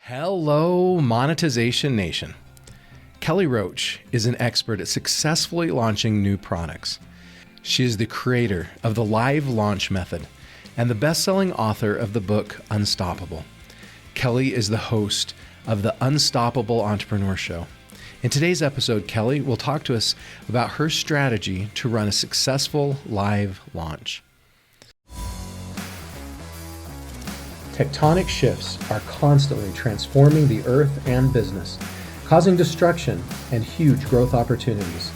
Hello, Monetization Nation. Kelly Roach is an expert at successfully launching new products. She is the creator of the live launch method and the best-selling author of the book Unstoppable. Kelly is the host of the Unstoppable Entrepreneur Show. In today's episode, Kelly will talk to us about her strategy to run a successful live launch. Tectonic shifts are constantly transforming the earth and business, causing destruction and huge growth opportunities.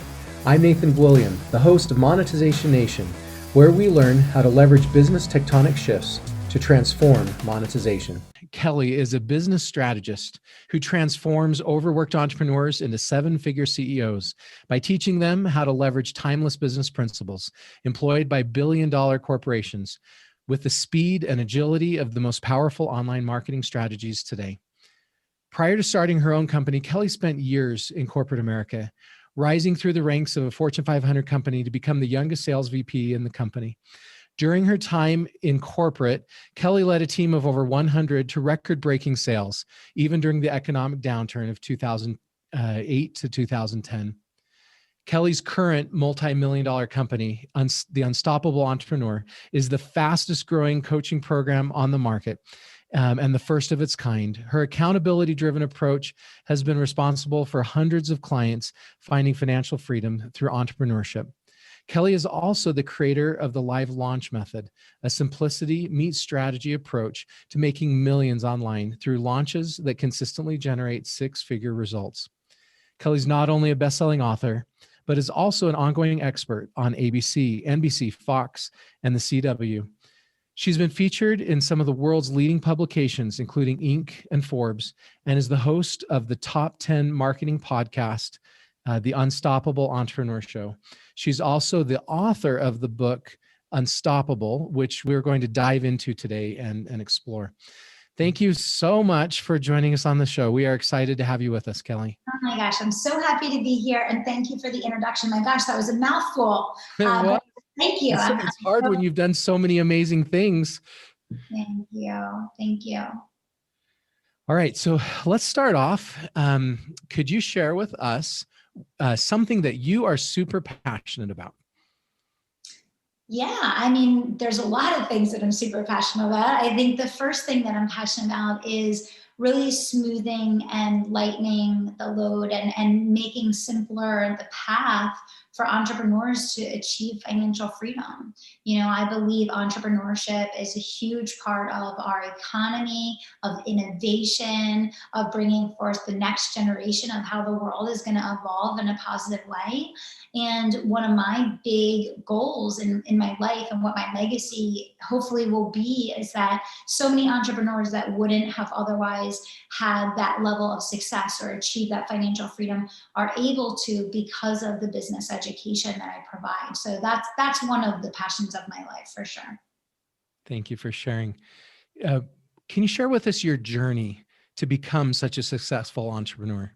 I'm Nathan William, the host of Monetization Nation, where we learn how to leverage business tectonic shifts to transform monetization. Kelly is a business strategist who transforms overworked entrepreneurs into seven-figure CEOs by teaching them how to leverage timeless business principles employed by billion-dollar corporations with the speed and agility of the most powerful online marketing strategies today. Prior to starting her own company, Kelly spent years in corporate America, rising through the ranks of a Fortune 500 company to become the youngest sales VP in the company. During her time in corporate, Kelly led a team of over 100 to record-breaking sales, even during the economic downturn of 2008 to 2010. Kelly's current multi-million-dollar company, The Unstoppable Entrepreneur, is the fastest growing coaching program on the market and the first of its kind. Her accountability-driven approach has been responsible for hundreds of clients finding financial freedom through entrepreneurship. Kelly is also the creator of the live launch method, a simplicity meets strategy approach to making millions online through launches that consistently generate six-figure results. Kelly's not only a best-selling author, but is also an ongoing expert on ABC, NBC, Fox, and the CW. She's been featured in some of the world's leading publications, including Inc. and Forbes, and is the host of the top 10 marketing podcast, The Unstoppable Entrepreneur Show. She's also the author of the book Unstoppable, which we're going to dive into today and explore. Thank you so much for joining us on the show. We are excited to have you with us, Kelly. Oh my gosh, I'm so happy to be here, and thank you for the introduction. My gosh, that was a mouthful. But thank you. It's hard when you've done so many amazing things. Thank you. Thank you. All right, so let's start off. Could you share with us something that you are super passionate about? Yeah, I mean, there's a lot of things that I'm super passionate about. I think the first thing that I'm passionate about is really smoothing and lightening the load and making simpler the path for entrepreneurs to achieve financial freedom. You know, I believe entrepreneurship is a huge part of our economy, of innovation, of bringing forth the next generation of how the world is going to evolve in a positive way. And one of my big goals in my life and what my legacy hopefully will be is that so many entrepreneurs that wouldn't have otherwise had that level of success or achieved that financial freedom are able to because of the business education that I provide. So that's one of the passions of my life for sure. Thank you for sharing. Can you share with us your journey to become such a successful entrepreneur?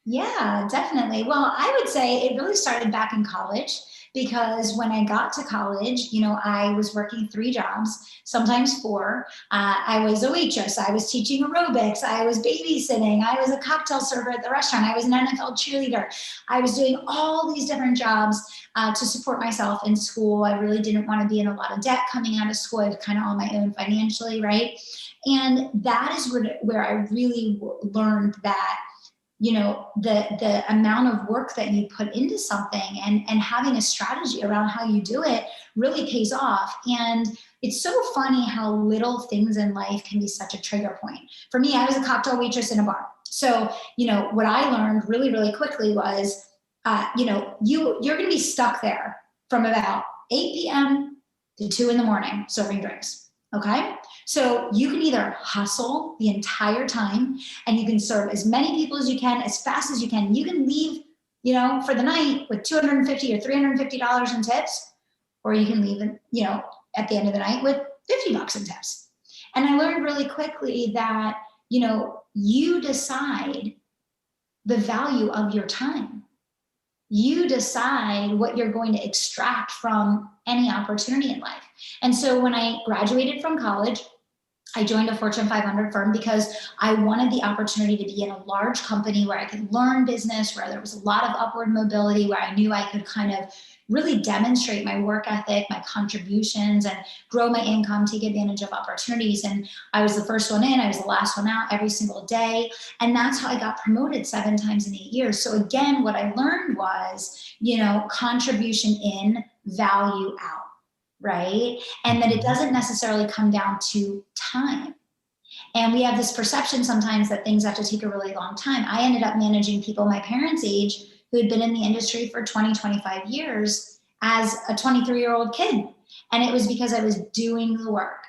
Yeah, definitely. Well, I would say it really started back in college because when I got to college, you know, I was working 3 jobs, sometimes 4. I was a waitress. I was teaching aerobics. I was babysitting. I was a cocktail server at the restaurant. I was an NFL cheerleader. I was doing all these different jobs to support myself in school. I really didn't want to be in a lot of debt coming out of school. I was kind of on my own financially, right? And that is where I really learned that, you know, the amount of work that you put into something and having a strategy around how you do it really pays off. And it's so funny how little things in life can be such a trigger point. For me, I was a cocktail waitress in a bar. So, you know, what I learned really, really quickly was, you know, you're going to be stuck there from about 8 p.m. to 2 in the morning serving drinks. Okay. So you can either hustle the entire time and you can serve as many people as you can, as fast as you can. You can leave, you know, for the night with $250 or $350 in tips, or you can leave, you know, at the end of the night with $50 in tips. And I learned really quickly that, you know, you decide the value of your time. You decide what you're going to extract from any opportunity in life. And so when I graduated from college, I joined a Fortune 500 firm because I wanted the opportunity to be in a large company where I could learn business, where there was a lot of upward mobility, where I knew I could kind of really demonstrate my work ethic, my contributions, and grow my income, take advantage of opportunities. And I was the first one in, I was the last one out every single day. And that's how I got promoted 7 times in 8 years. So again, what I learned was, contribution in, value out, right? And that it doesn't necessarily come down to time. And we have this perception sometimes that things have to take a really long time. I ended up managing people my parents' age who had been in the industry for 20, 25 years as a 23-year-old kid. And it was because I was doing the work.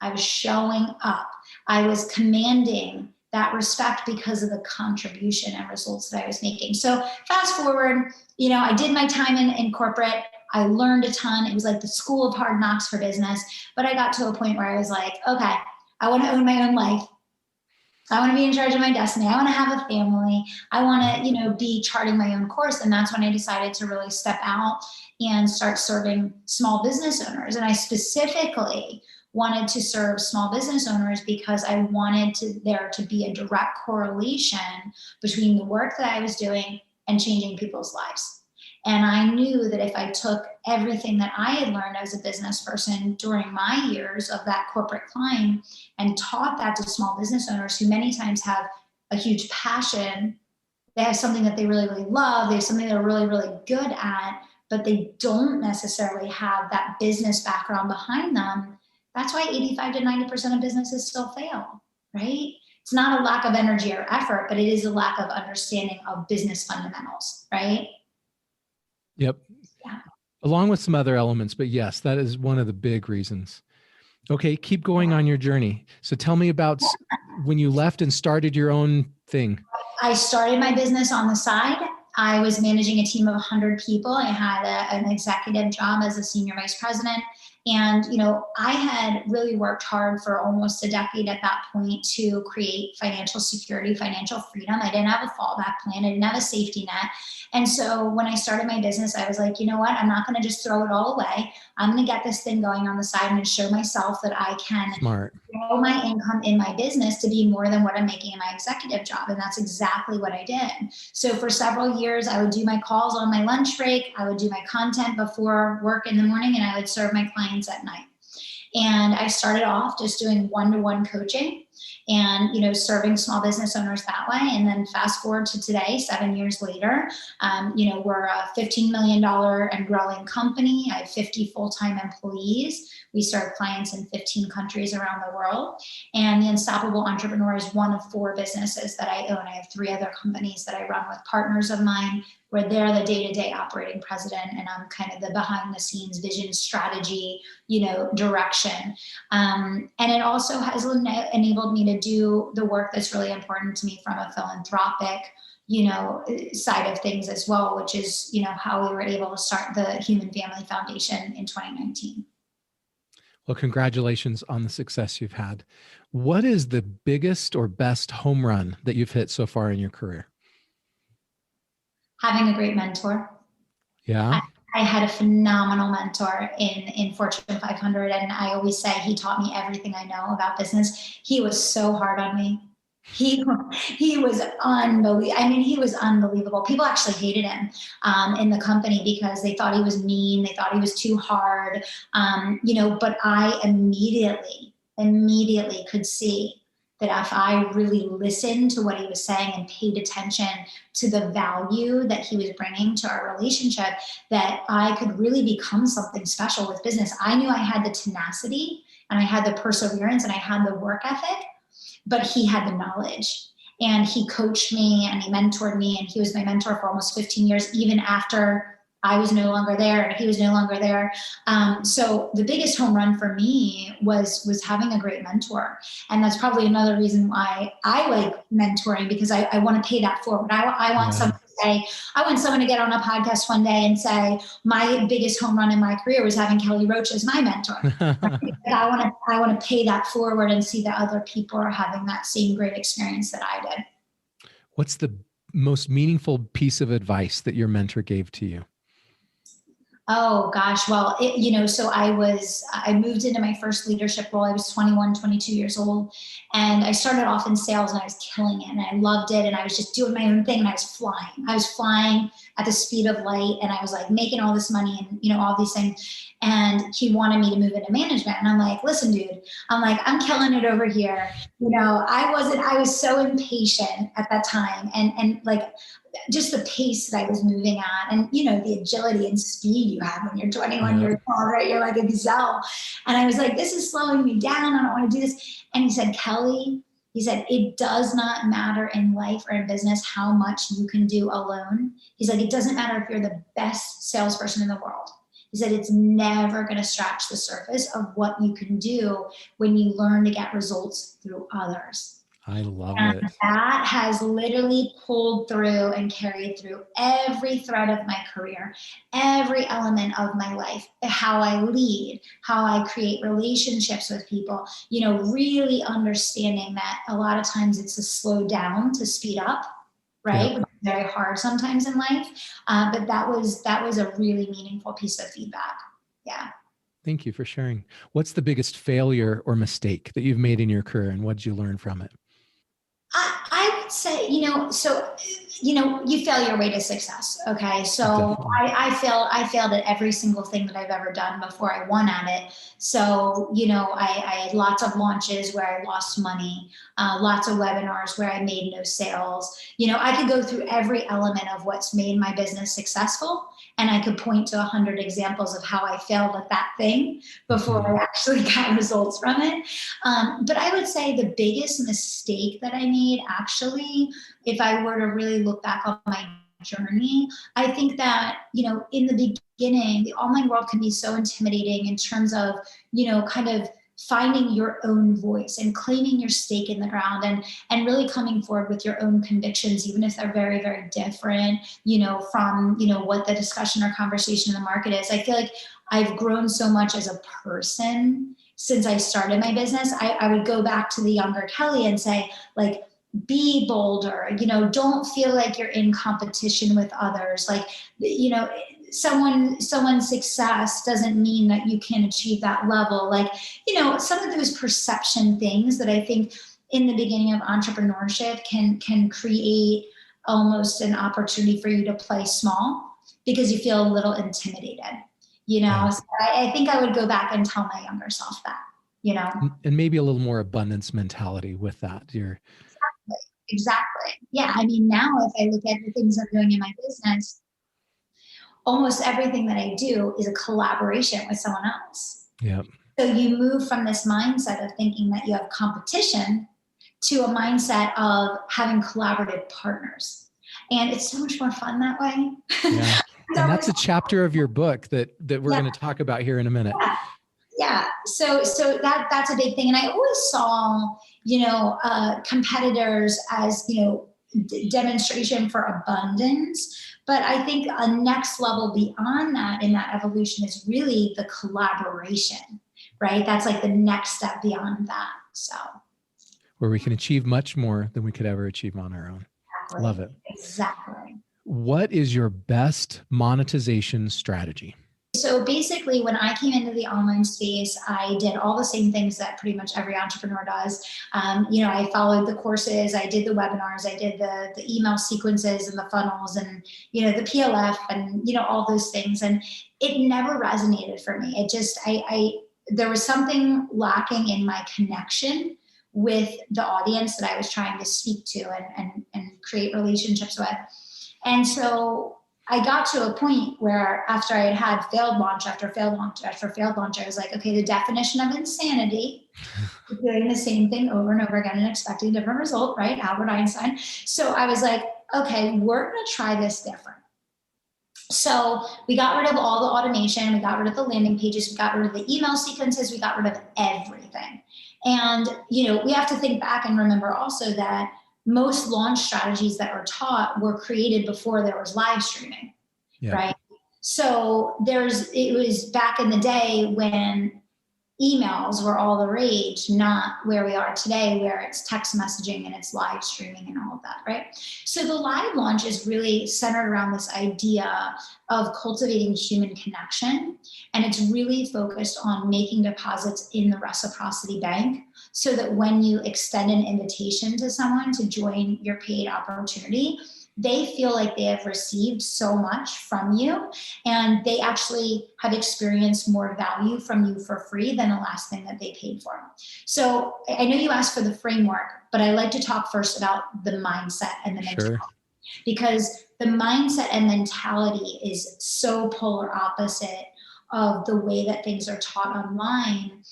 I was showing up. I was commanding that respect because of the contribution and results that I was making. So fast forward, I did my time in corporate. I learned a ton. It was like the school of hard knocks for business. But I got to a point where I was like, okay, I want to own my own life. I want to be in charge of my destiny. I want to have a family. I want to, be charting my own course. And that's when I decided to really step out and start serving small business owners. And I specifically wanted to serve small business owners because I wanted there to be a direct correlation between the work that I was doing and changing people's lives. And I knew that if I took everything that I had learned as a business person during my years of that corporate climb and taught that to small business owners who many times have a huge passion, they have something that they really, really love, they have something they're really, really good at, but they don't necessarily have that business background behind them. That's why 85 to 90% of businesses still fail, right? It's not a lack of energy or effort, but it is a lack of understanding of business fundamentals, right? Yep. Yeah. Along with some other elements, but yes, that is one of the big reasons. Okay, keep going on your journey. So tell me about when you left and started your own thing. I started my business on the side. I was managing a team of 100 people. I had an executive job as a senior vice president. And, I had really worked hard for almost a decade at that point to create financial security, financial freedom. I didn't have a fallback plan. I didn't have a safety net. And so when I started my business, I was like, you know what? I'm not going to just throw it all away. I'm going to get this thing going on the side and show myself that I can grow my income in my business to be more than what I'm making in my executive job. And that's exactly what I did. So for several years, I would do my calls on my lunch break. I would do my content before work in the morning, and I would serve my clients at night. And I started off just doing one-to-one coaching and, serving small business owners that way. And then fast forward to today, 7 years later, we're a $15 million and growing company. I have 50 full-time employees. We serve clients in 15 countries around the world. And the Unstoppable Entrepreneur is one of 4 businesses that I own. I have 3 other companies that I run with partners of mine, where they're the day-to-day operating president, and I'm kind of the behind-the-scenes vision, strategy, direction. And it also has enabled me to do the work that's really important to me from a philanthropic, side of things as well, which is, how we were able to start the Human Family Foundation in 2019. Well, congratulations on the success you've had. What is the biggest or best home run that you've hit so far in your career? Having a great mentor. Yeah. I had a phenomenal mentor in Fortune 500. And I always say he taught me everything I know about business. He was so hard on me. He was unbelievable. I mean, he was unbelievable. People actually hated him in the company because they thought he was mean. They thought he was too hard, but I immediately could see that if I really listened to what he was saying and paid attention to the value that he was bringing to our relationship, that I could really become something special with business. I knew I had the tenacity and I had the perseverance and I had the work ethic, but he had the knowledge. And he coached me and he mentored me, and he was my mentor for almost 15 years, even after I was no longer there and he was no longer there. So the biggest home run for me was having a great mentor. And that's probably another reason why I like mentoring, because I want to pay that forward. I want someone to say, I want someone to get on a podcast one day and say, my biggest home run in my career was having Kelly Roach as my mentor. I want to pay that forward and see that other people are having that same great experience that I did. What's the most meaningful piece of advice that your mentor gave to you? Oh gosh. Well, so I moved into my first leadership role. I was 21, 22 years old. And I started off in sales and I was killing it and I loved it. And I was just doing my own thing and I was flying. I was flying at the speed of light and I was like making all this money and, all these things. And he wanted me to move into management. And I'm like, listen, dude, I'm killing it over here. I was so impatient at that time. And like, just the pace that I was moving at and, the agility and speed you have when you're 21 years old, right? You're like a gazelle. And I was like, this is slowing me down. I don't want to do this. And he said, Kelly, it does not matter in life or in business how much you can do alone. He's like, it doesn't matter if you're the best salesperson in the world. He said, it's never going to scratch the surface of what you can do when you learn to get results through others. I love And it. that has literally pulled through and carried through every thread of my career, every element of my life, how I lead, how I create relationships with people, really understanding that a lot of times it's a slow down to speed up, right? Yep. Which is very hard sometimes in life. But that was a really meaningful piece of feedback. Yeah. Thank you for sharing. What's the biggest failure or mistake that you've made in your career and what did you learn from it? I would say, you fail your way to success. Okay. So Definitely. I failed at every single thing that I've ever done before I won at it. So, I had lots of launches where I lost money, lots of webinars where I made no sales. I could go through every element of what's made my business successful. And I could point to 100 examples of how I failed at that thing before I actually got results from it. But I would say the biggest mistake that I made, actually, if I were to really look back on my journey, I think that, in the beginning, the online world can be so intimidating in terms of, kind of finding your own voice and claiming your stake in the ground and really coming forward with your own convictions, even if they're very, very different, from, what the discussion or conversation in the market is. I feel like I've grown so much as a person since I started my business. I would go back to the younger Kelly and say, like, be bolder, don't feel like you're in competition with others. Like, someone's success doesn't mean that you can achieve that level. Like, some of those perception things that I think in the beginning of entrepreneurship can create almost an opportunity for you to play small because you feel a little intimidated. Yeah. So I think I would go back and tell my younger self that, And maybe a little more abundance mentality with that. Exactly. Yeah. I mean, now if I look at the things I'm doing in my business, almost everything that I do is a collaboration with someone else. Yeah. So you move from this mindset of thinking that you have competition to a mindset of having collaborative partners. And it's so much more fun that way. Yeah. And that's a Always, chapter of your book that we're going to talk about here in a minute. yeah. Yeah. So that's a big thing. And I always saw, competitors as, demonstration for abundance. But I think a next level beyond that in that evolution is really the collaboration, right? That's like the next step beyond that. So Where we can achieve much more than we could ever achieve on our own. exactly. Love it. Exactly. What is your best monetization strategy? So basically, when I came into the online space, I did all the same things that pretty much every entrepreneur does. I followed the courses, I did the webinars, I did the email sequences and the funnels and, the PLF and, all those things. And it never resonated for me. It just, there was something lacking in my connection with the audience that I was trying to speak to and create relationships with. And so I got to a point where after I had failed launch after failed launch after failed launch, I was like, okay, the definition of insanity is doing the same thing over and over again and expecting a different result, right? Albert Einstein. So I was like, okay, we're going to try this different. So we got rid of all the automation. We got rid of the landing pages. We got rid of the email sequences. We got rid of everything. And, we have to think back and remember also that most launch strategies that are taught were created before there was live streaming, right? So it was back in the day when emails were all the rage, not where we are today, where it's text messaging and it's live streaming and all of that, right? So the live launch is really centered around this idea of cultivating human connection. And it's really focused on making deposits in the reciprocity bank so that when you extend an invitation to someone to join your paid opportunity, they feel like they have received so much from you and they actually have experienced more value from you for free than the last thing that they paid for. So I know you asked for the framework, but I like to talk first about the mindset and the mentality, because the mindset and mentality is so polar opposite of the way that things are taught online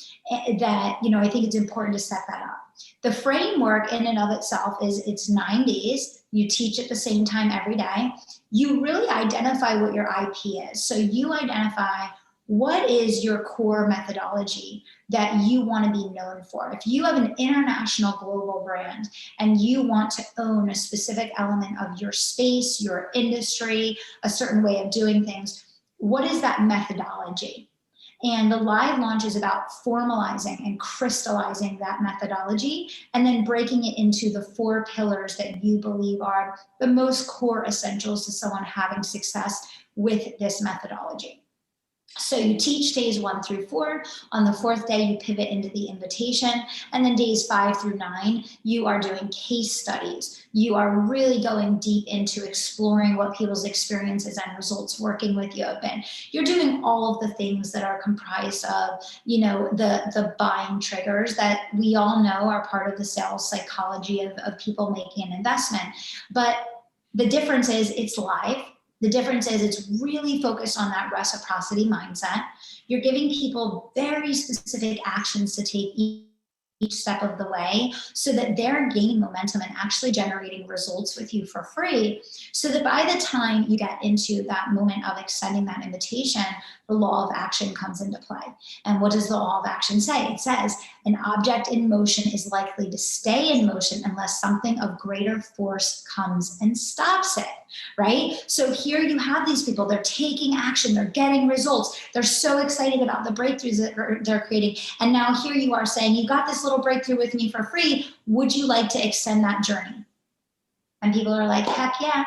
that, I think it's important to set that up. The framework in and of itself is it's 9 days. You teach at the same time every day. You really identify what your IP is. So you identify what is your core methodology that you want to be known for. If you have an international global brand and you want to own a specific element of your space, your industry, a certain way of doing things, what is that methodology? And the live launch is about formalizing and crystallizing that methodology and then breaking it into the 4 pillars that you believe are the most core essentials to someone having success with this methodology. So you teach days 1 through 4. On the 4th day, you pivot into the invitation. And then days 5 through 9, you are doing case studies. You are really going deep into exploring what people's experiences and results working with you have been. You're doing all of the things that are comprised of, the buying triggers that we all know are part of the sales psychology of people making an investment. But the difference is it's live. The difference is it's really focused on that reciprocity mindset. You're giving people very specific actions to take each step of the way so that they're gaining momentum and actually generating results with you for free, so that by the time you get into that moment of extending that invitation, the law of action comes into play. And what does the law of action say? It says an object in motion is likely to stay in motion unless something of greater force comes and stops it, right? So here you have these people, they're taking action, they're getting results, they're so excited about the breakthroughs that they're creating. And now here you are saying, you got this little breakthrough with me for free. Would you like to extend that journey? And people are like, heck yeah,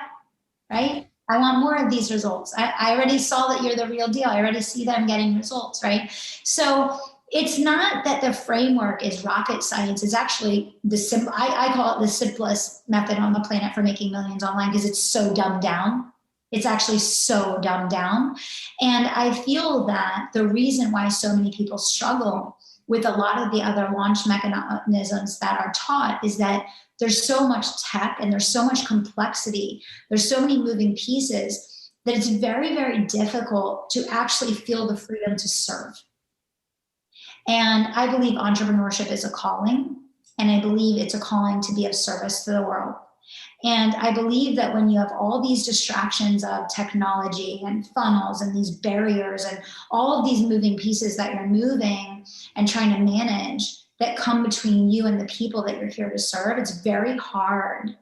right? I want more of these results. I already saw that you're the real deal. I already see that I'm getting results, right? So it's not that the framework is rocket science. It's actually I call it the simplest method on the planet for making millions online, because it's so dumbed down. It's actually so dumbed down. And I feel that the reason why so many people struggle with a lot of the other launch mechanisms that are taught is that there's so much tech and there's so much complexity. There's so many moving pieces that it's very, very difficult to actually feel the freedom to serve. And I believe entrepreneurship is a calling, and I believe it's a calling to be of service to the world. And I believe that when you have all these distractions of technology and funnels and these barriers and all of these moving pieces that you're moving and trying to manage that come between you and the people that you're here to serve, it's very hard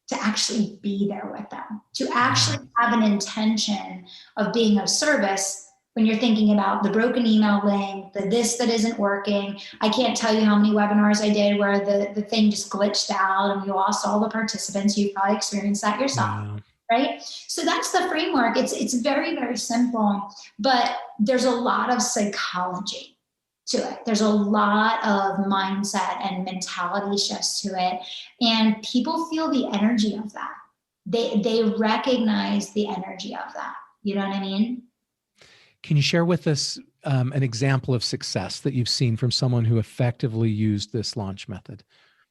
to actually be there with them, to actually have an intention of being of service when you're thinking about the broken email link, the this that isn't working. I can't tell you how many webinars I did where the thing just glitched out and we lost all the participants. You've probably experienced that yourself, right? So that's the framework. It's very, very simple, but there's a lot of psychology to it. There's a lot of mindset and mentality shifts to it. And people feel the energy of that. They recognize the energy of that. You know what I mean? Can you share with us an example of success that you've seen from someone who effectively used this launch method?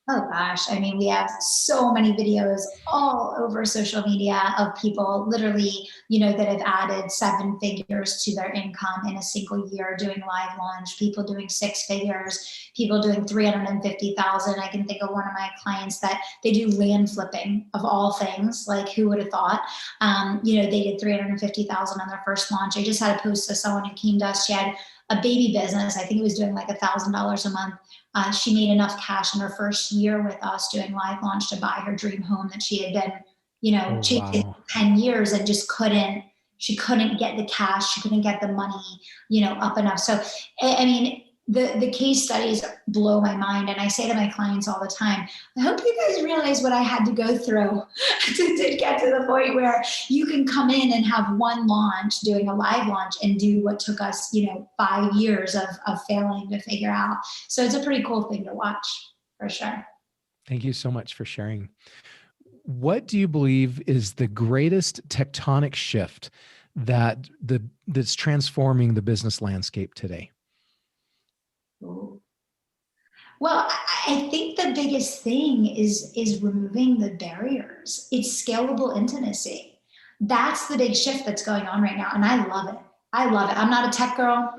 Oh gosh, I mean, we have so many videos all over social media of people literally, that have added 7 figures to their income in a single year doing live launch, people doing 6 figures, people doing 350,000. I can think of one of my clients that they do land flipping of all things. Like, who would have thought? They did 350,000 on their first launch. I just had a post of someone who came to us. She had a baby business. I think it was doing like $1,000 a month. She made enough cash in her first year with us doing live launch to buy her dream home that she had been, chasing 10 years and just she couldn't get the cash. She couldn't get the money, up enough. So, I mean, the case studies blow my mind. And I say to my clients all the time, I hope you guys realize what I had to go through to get to the point where you can come in and have one launch, doing a live launch, and do what took us, 5 years of failing to figure out. So it's a pretty cool thing to watch, for sure. Thank you so much for sharing. What do you believe is the greatest tectonic shift that's transforming the business landscape today? Ooh. Well, I think the biggest thing is removing the barriers. It's scalable intimacy. That's the big shift that's going on right now. And I love it. I love it. I'm not a tech girl.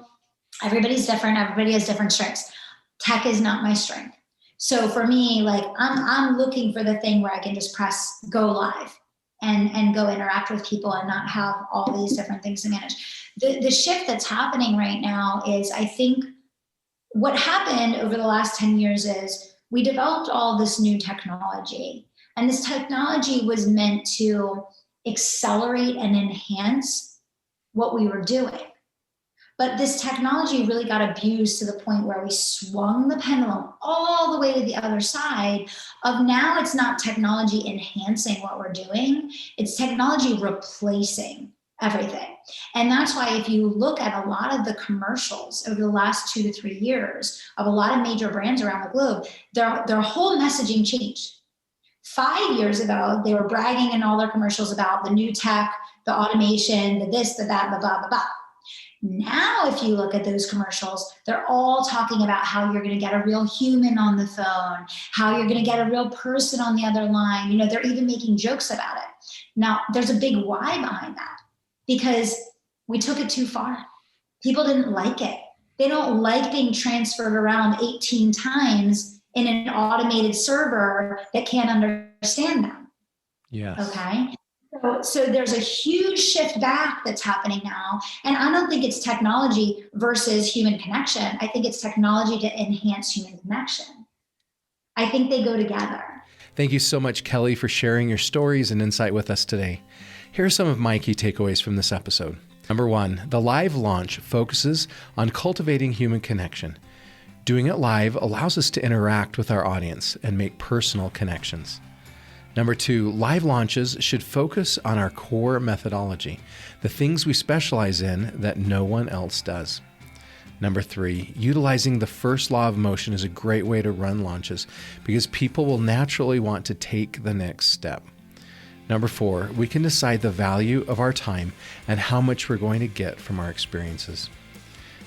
Everybody's different. Everybody has different strengths. Tech is not my strength. So for me, like I'm looking for the thing where I can just press go live and go interact with people and not have all these different things to manage. The shift that's happening right now is, I think, what happened over the last 10 years is we developed all this new technology, and this technology was meant to accelerate and enhance what we were doing. But this technology really got abused to the point where we swung the pendulum all the way to the other side of, now it's not technology enhancing what we're doing, it's technology replacing everything. And that's why if you look at a lot of the commercials over the last 2 to 3 years of a lot of major brands around the globe, their whole messaging changed. 5 years ago, they were bragging in all their commercials about the new tech, the automation, the this, the that, the blah, blah, blah. Now, if you look at those commercials, they're all talking about how you're going to get a real human on the phone, how you're going to get a real person on the other line. They're even making jokes about it. Now, there's a big why behind that, because we took it too far. People didn't like it. They don't like being transferred around 18 times in an automated server that can't understand them. Yes. Okay. So there's a huge shift back that's happening now. And I don't think it's technology versus human connection. I think it's technology to enhance human connection. I think they go together. Thank you so much, Kelly, for sharing your stories and insight with us today. Here are some of my key takeaways from this episode. Number 1, the live launch focuses on cultivating human connection. Doing it live allows us to interact with our audience and make personal connections. Number 2, live launches should focus on our core methodology, the things we specialize in that no one else does. Number 3, utilizing the first law of motion is a great way to run launches because people will naturally want to take the next step. Number 4, we can decide the value of our time and how much we're going to get from our experiences.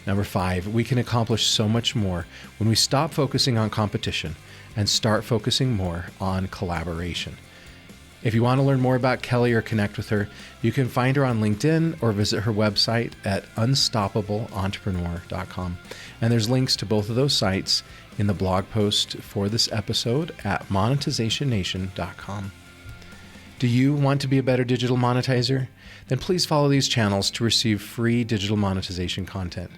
Number 5, we can accomplish so much more when we stop focusing on competition and start focusing more on collaboration. If you want to learn more about Kelly or connect with her, you can find her on LinkedIn or visit her website at unstoppablentrepreneur.com. And there's links to both of those sites in the blog post for this episode at monetizationnation.com. Do you want to be a better digital monetizer? Then please follow these channels to receive free digital monetization content.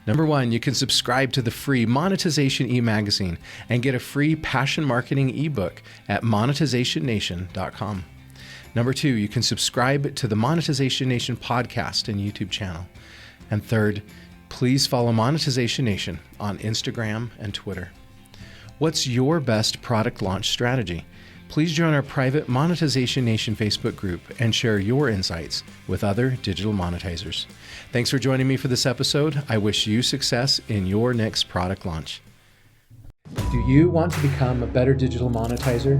Number 1, you can subscribe to the free Monetization e-magazine and get a free passion marketing ebook at monetizationnation.com. Number 2, you can subscribe to the Monetization Nation podcast and YouTube channel. And third, please follow Monetization Nation on Instagram and Twitter. What's your best product launch strategy? Please join our private Monetization Nation Facebook group and share your insights with other digital monetizers. Thanks for joining me for this episode. I wish you success in your next product launch. Do you want to become a better digital monetizer?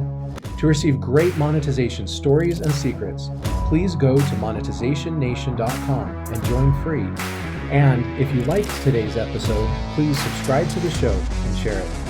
To receive great monetization stories and secrets, please go to monetizationnation.com and join free. And if you liked today's episode, please subscribe to the show and share it.